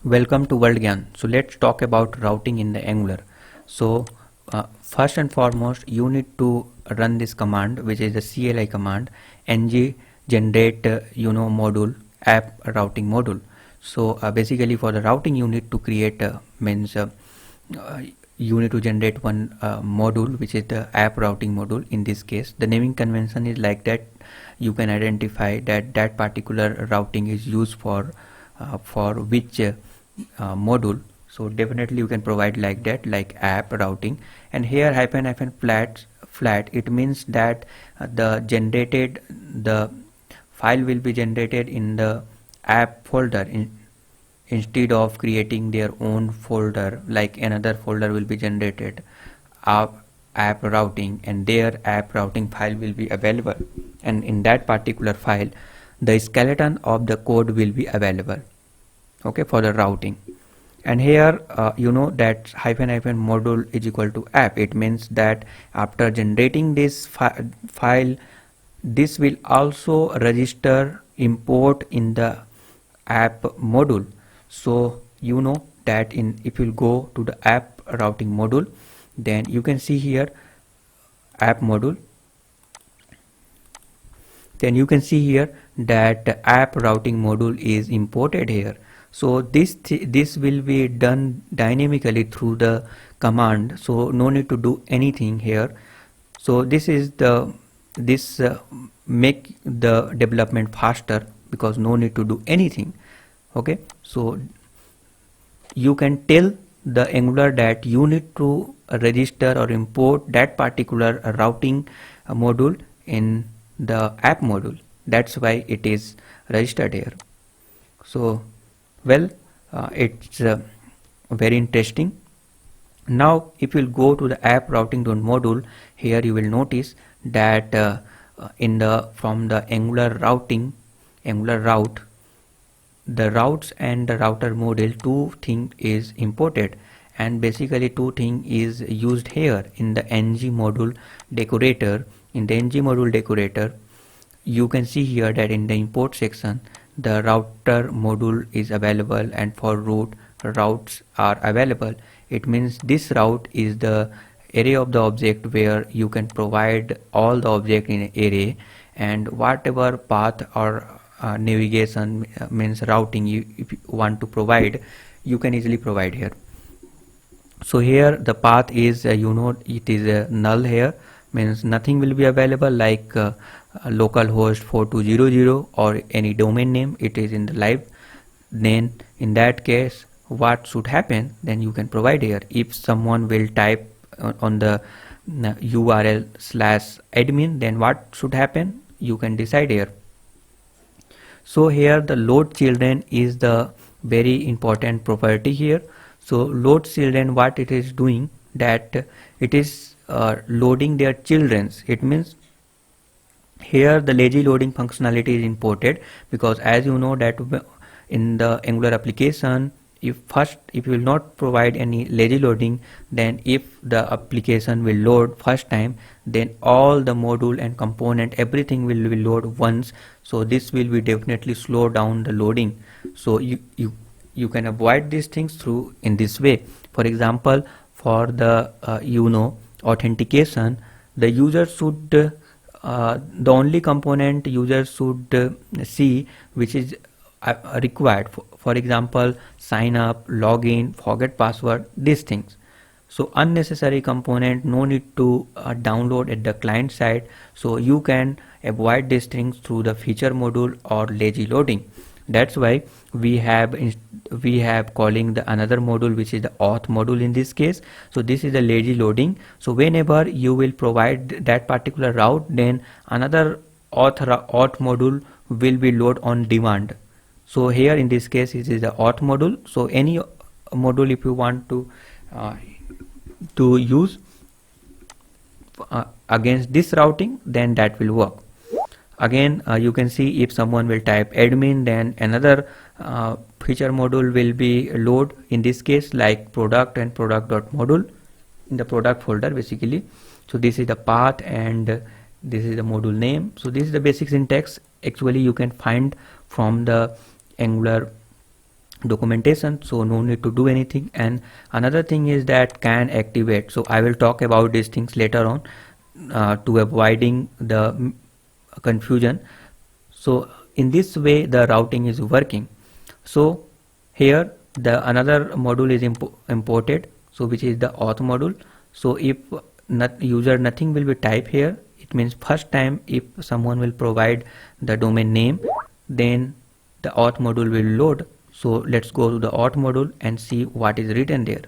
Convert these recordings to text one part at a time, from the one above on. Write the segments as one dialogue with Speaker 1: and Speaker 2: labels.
Speaker 1: Welcome to World Gyan. So let's talk about routing in the Angular. So first and foremost, you need to run this command, which is the CLI command, ng generate module app routing module. So basically for the routing, you need to create you need to generate one module, which is the app routing module. In this case, the naming convention is like that. You can identify that that particular routing is used for which module. So definitely you can provide like that, like app routing. And here hyphen flat, it means that the file will be generated in the app folder instead of creating their own folder, like another folder will be generated app routing, and their app routing file will be available, and in that particular file the skeleton of the code will be available, okay, for the routing. And here you know that hyphen module is equal to app. It means that after generating this file, this will also register import in the app module. So you know that if you go to the app routing module, then you can see here app module, then you can see here that the app routing module is imported here. So this will be done dynamically through the command, so no need to do anything here. So this is make the development faster, because no need to do anything. Okay, so you can tell the Angular that you need to register or import that particular routing module in the app module. That's why it is registered here. So well, it's very interesting. Now if you will go to the app routing module, here you will notice that from the Angular route, the routes and the router module, two thing is imported, and basically two thing is used here in the ng module decorator. In the ng module decorator, you can see here that in the import section the router module is available, and for routes are available. It means this route is the array of the object where you can provide all the object in an array, and whatever path or navigation means routing if you want to provide, you can easily provide here. So here the path is it is null here, means nothing will be available, like localhost 4200 or any domain name, it is in the live. Then in that case what should happen, then you can provide here. If someone will type on the URL/admin, then what should happen, you can decide here. So here the load children is the very important property here. So load children, what it is doing, that it is loading their children's. It means here the lazy loading functionality is imported, because as you know that in the Angular application, if you will not provide any lazy loading, then if the application will load first time, then all the module and component, everything will be load once. So this will be definitely slow down the loading. So you can avoid these things through in this way. For example, for the authentication, the user should the only component user should see which is required. For example, sign up, login, forget password, these things. So unnecessary component no need to download at the client side. So you can avoid these things through the feature module or lazy loading. That's why we have calling the another module, which is the auth module in this case. So this is the lazy loading. So whenever you will provide that particular route, then another auth module will be load on demand. So here in this case it is the auth module. So any module if you want to use against this routing, then that will work. Again you can see if someone will type admin, then another feature module will be load, in this case like product and product.module in the product folder basically. So this is the path and this is the module name. So this is the basic syntax actually you can find from the Angular documentation, so no need to do anything. And another thing is that can activate, so I will talk about these things later on to avoiding the confusion. So in this way the routing is working. So here the another module is imported, so which is the auth module. So if user nothing will be typed here, it means first time if someone will provide the domain name, then the auth module will load. So let's go to the auth module and see what is written there.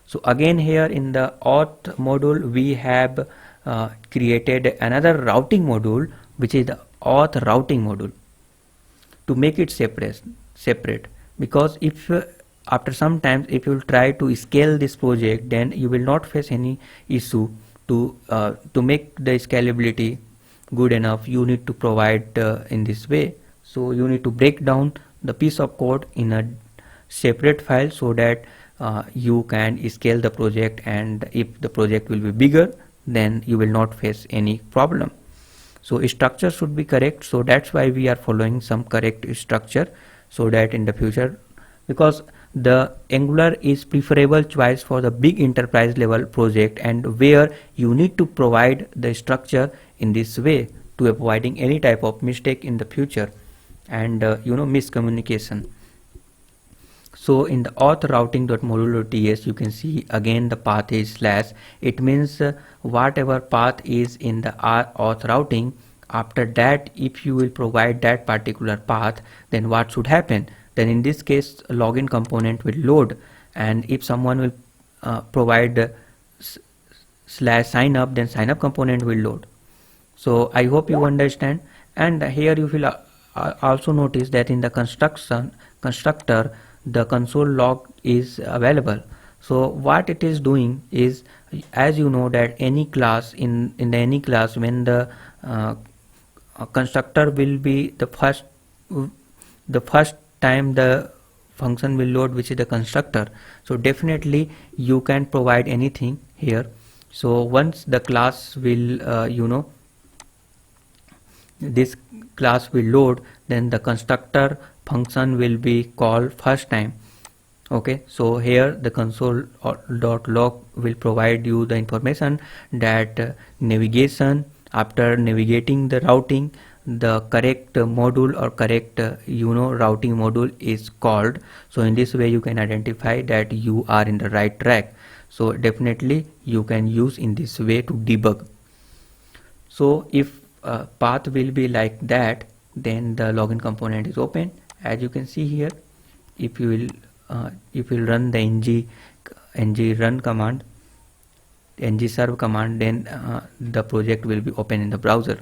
Speaker 1: So again here in the auth module we have created another routing module, which is the auth routing module, to make it separate, because if after some times if you will try to scale this project, then you will not face any issue. To make the scalability good enough, you need to provide in this way. So you need to break down the piece of code in a separate file, so that you can scale the project, and if the project will be bigger, then you will not face any problem. So structure should be correct, so that's why we are following some correct structure, so that in the future, because the Angular is preferable choice for the big enterprise level project, and where you need to provide the structure in this way to avoiding any type of mistake in the future and miscommunication. So in the auth routing.module.ts you can see again the path is slash. It means whatever path is in the auth routing, after that if you will provide that particular path, then what should happen? Then in this case login component will load, and if someone will provide slash sign up, then sign up component will load. So I hope you understand. And here you will also notice that in the constructor the console log is available. So what it is doing is, as you know that any class in any class, when the constructor will be the first time the function will load, which is the constructor. So definitely you can provide anything here. So once the class will this class will load, then the constructor function will be called first time. Okay, so here the console.log will provide you the information that navigation, after navigating the routing, the correct module or correct routing module is called. So in this way you can identify that you are in the right track. So definitely you can use in this way to debug. So if path will be like that, then the login component is open. As you can see here, if you will run the ng run command, ng serve command, then the project will be open in the browser.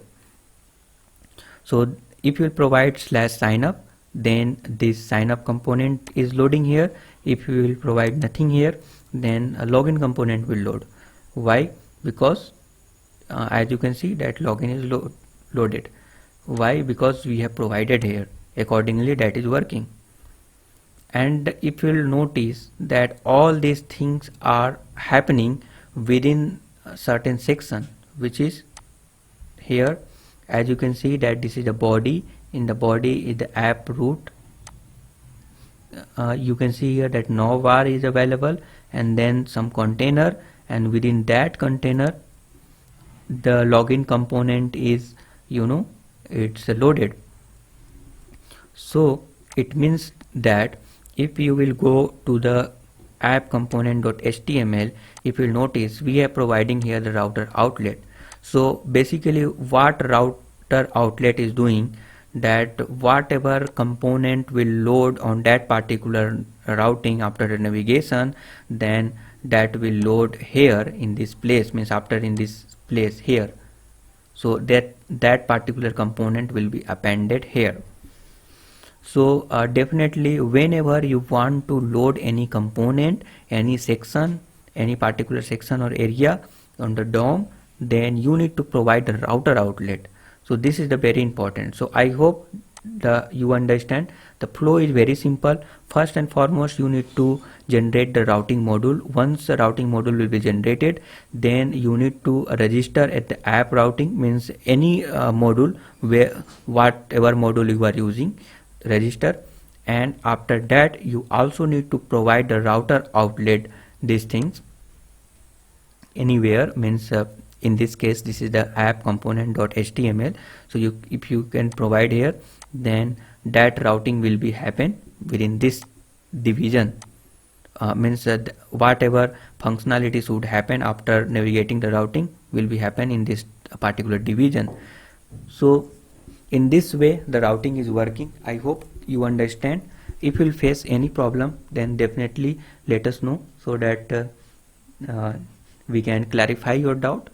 Speaker 1: So if you will provide slash sign up, then this sign up component is loading here. If you will provide nothing here, then a login component will load. Why? Because as you can see that login is loaded. Why? Because we have provided here, accordingly that is working. And if you will notice that all these things are happening within a certain section, which is here. As you can see that this is the body, in the body is the app root. You can see here that navbar is available, and then some container, and within that container the login component is it's loaded. So it means that if you will go to the app component.html, if you will notice we are providing here the router outlet. So basically what router outlet is doing, that whatever component will load on that particular routing after the navigation, then that will load here in this place, means after in this place here. So that particular component will be appended here. So definitely whenever you want to load any component, any section, any particular section or area on the DOM, then you need to provide the router outlet. So this is the very important. So I hope you understand. The flow is very simple. First and foremost you need to generate the routing module. Once the routing module will be generated, then you need to register at the app routing, means any module, where whatever module you are using, register. and after that you also need to provide the router outlet. These things anywhere means in this case this is the app component.html. So if you can provide here, then that routing will be happen within this division. Means that whatever functionality should happen after navigating the routing will be happen in this particular division. So in this way the routing is working. I hope you understand. If you will face any problem, then definitely let us know, so that we can clarify your doubt.